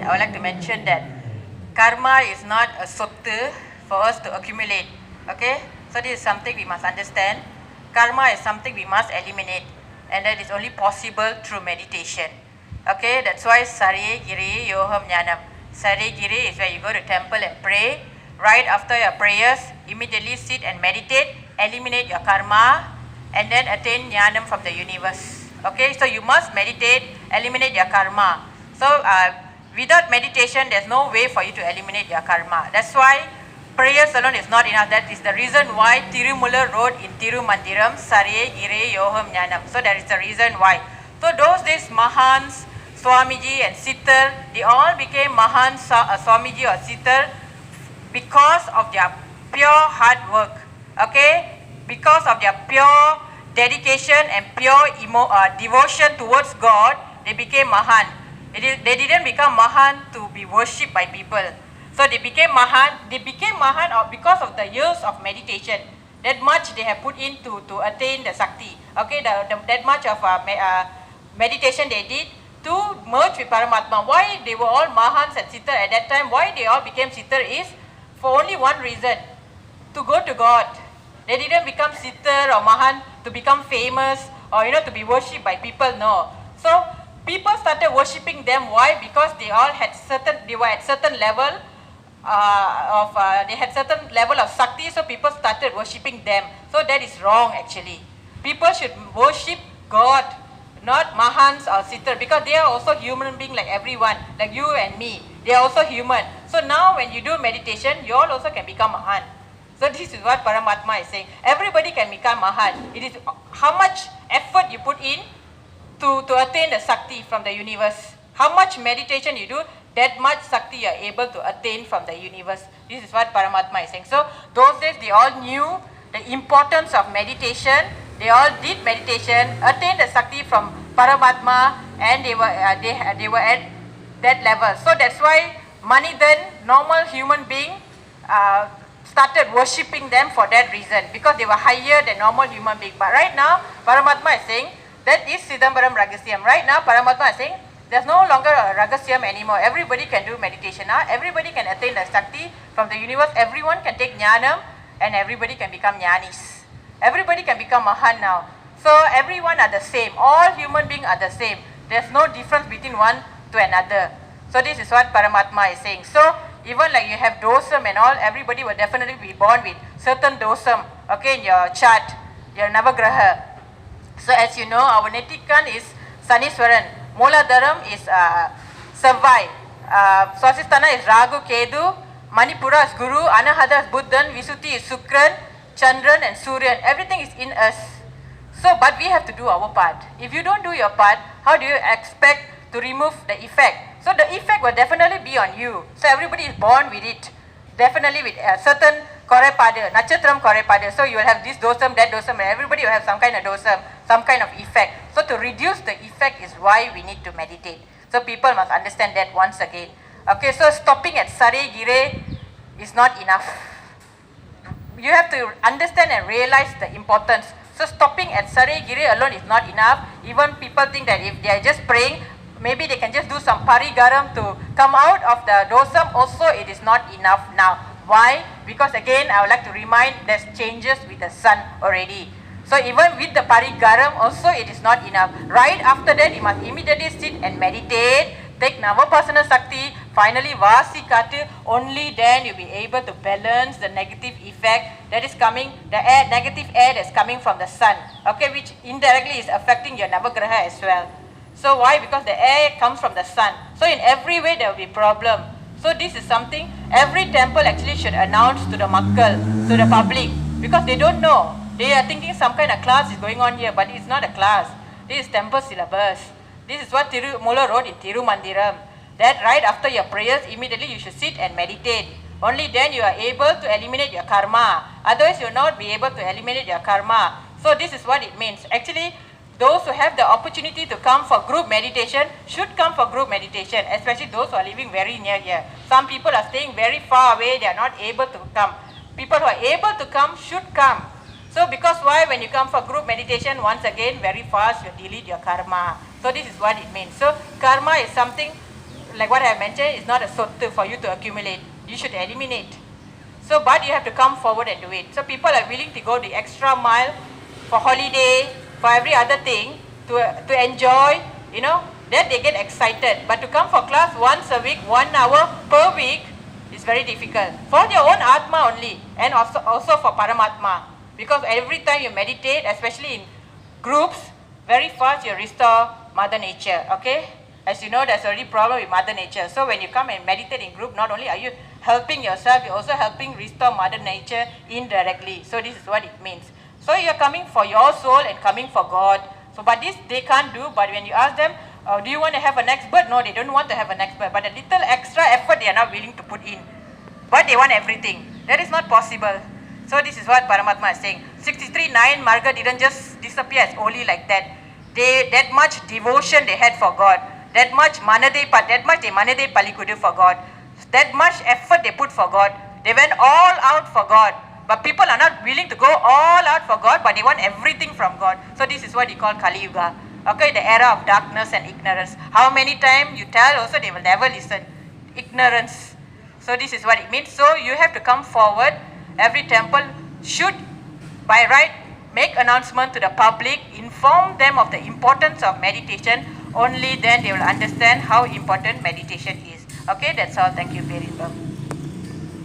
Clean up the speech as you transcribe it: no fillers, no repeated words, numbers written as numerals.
I would like to mention that karma is not a sotte for us to accumulate. Okay, so this is something we must understand. Karma is something we must eliminate, and that is only possible through meditation. Okay, that's why Sarye Giri Yoham Jnanam. Sarye Giri is where you go to temple and pray. Right after your prayers, immediately sit and meditate, eliminate your karma, and then attain Jnanam from the universe. Okay, so you must meditate, eliminate your karma. So without meditation, there's no way for you to eliminate your karma. That's why prayers alone is not enough. That is the reason why Tirumula wrote in Tirumandiram, Sarye Gire Yoham Jnanam. So that is the reason why. So those days, Mahans, Swamiji and Sitar, they all became Mahan Swamiji or Sitar because of their pure hard work. Okay, because of their pure dedication and pure devotion towards God, they became Mahan. They didn't become Mahan to be worshipped by people. So they became Mahan. They became Mahan because of the years of meditation. That much they have put in to attain the Sakti. Okay, that much of meditation they did to merge with Paramatma. Why they were all Mahans and Sitar at that time? Why they all became Sitar is for only one reason: to go to God. They didn't become Sitar or Mahan to become famous or to be worshipped by people. No. So people started worshipping them. Why? Because they all had they were at certain level they had certain level of Sakti, so people started worshipping them. So that is wrong actually. People should worship God, not Mahans or Sitar, because they are also human beings like everyone, like you and me. They are also human. So now when you do meditation, you all also can become Mahan. So this is what Paramatma is saying. Everybody can become Mahan. It is how much effort you put in to attain the Sakti from the universe. How much meditation you do, that much Sakti you are able to attain from the universe. This is what Paramatma is saying. So those days they all knew the importance of meditation. They all did meditation, attained the Sakti from Paramatma, and they were at that level. So that's why Manidan, normal human being, started worshipping them for that reason, because they were higher than normal human being. But right now, Paramatma is saying, that is Sidambaram Ragasyam. Right now, Paramatma is saying, there's no longer a Ragasyam anymore. Everybody can do meditation now. Everybody can attain the Sakti from the universe. Everyone can take Jnanam, and everybody can become Jnanis. Everybody can become Mahan now. So everyone are the same. All human beings are the same. There's no difference between one to another. So this is what Paramatma is saying. So even like you have dosam and all, everybody will definitely be born with certain dosam, okay, in your chart, your Navagraha. So as you know, our Netikan is Saniswaran. Mooladharam is Savai. Swasthana is Ragu, Kedu. Manipura is Guru. Anahata is Buddhan. Visuddhi is Sukran, Chandran and Suryan. Everything is in us. So, but we have to do our part. If you don't do your part, how do you expect to remove the effect? So the effect will definitely be on you. So everybody is born with it. Definitely with a certain Korepada, Nachatram Korepada. So you will have this dosam, that dosam, and everybody will have some kind of dosam, some kind of effect. So to reduce the effect is why we need to meditate. So people must understand that once again. Okay, so stopping at Sarye Gire is not enough. You have to understand and realize the importance. So stopping at Sarye Gire alone is not enough. Even people think that if they are just praying, maybe they can just do some parigaram to come out of the dosam. Also, it is not enough now. Why? Because again, I would like to remind there's changes with the sun already. So even with the parigaram, also it is not enough. Right after that, you must immediately sit and meditate. Take Navapasana Sakti, finally Vasi Katu, only then you'll be able to balance the negative effect that is coming, the negative air that's coming from the sun, okay, which indirectly is affecting your Navagraha as well. So why? Because the air comes from the sun. So in every way there will be problem. So this is something every temple actually should announce to the Makkal, to the public, because they don't know. They are thinking some kind of class is going on here, but it's not a class. This is temple syllabus. This is what Tirumula wrote in Tirumandiram. That right after your prayers, immediately you should sit and meditate. Only then you are able to eliminate your karma. Otherwise, you will not be able to eliminate your karma. So this is what it means. Actually, those who have the opportunity to come for group meditation should come for group meditation, especially those who are living very near here. Some people are staying very far away, they are not able to come. People who are able to come should come. So because why? When you come for group meditation, once again, very fast you delete your karma. So this is what it means. So karma is something like what I mentioned, it's not a sotte for you to accumulate. You should eliminate. So, but you have to come forward and do it. So people are willing to go the extra mile for holiday, for every other thing, to enjoy, you know, then they get excited. But to come for class once a week, 1 hour per week, is very difficult. For your own Atma only, and also for Paramatma. Because every time you meditate, especially in groups, very fast you restore Mother Nature, okay? As you know, there's already problem with Mother Nature. So when you come and meditate in group, not only are you helping yourself, you're also helping restore Mother Nature indirectly. So this is what it means. So you're coming for your soul and coming for God. So but this they can't do, but when you ask them, do you want to have an expert? No, they don't want to have an expert. But a little extra effort they are not willing to put in. But they want everything. That is not possible. So this is what Paramatma is saying. 63-9 Marga didn't just disappear as only like that. That much devotion they had for God. That much they manade palikudu for God. That much effort they put for God. They went all out for God. But people are not willing to go all out for God, but they want everything from God. So this is what you call Kali Yuga. Okay, the era of darkness and ignorance. How many times you tell also they will never listen. Ignorance. So this is what it means. So you have to come forward. Every temple should, by right, make announcement to the public, inform them of the importance of meditation. Only then they will understand how important meditation is. Okay, that's all. Thank you very much.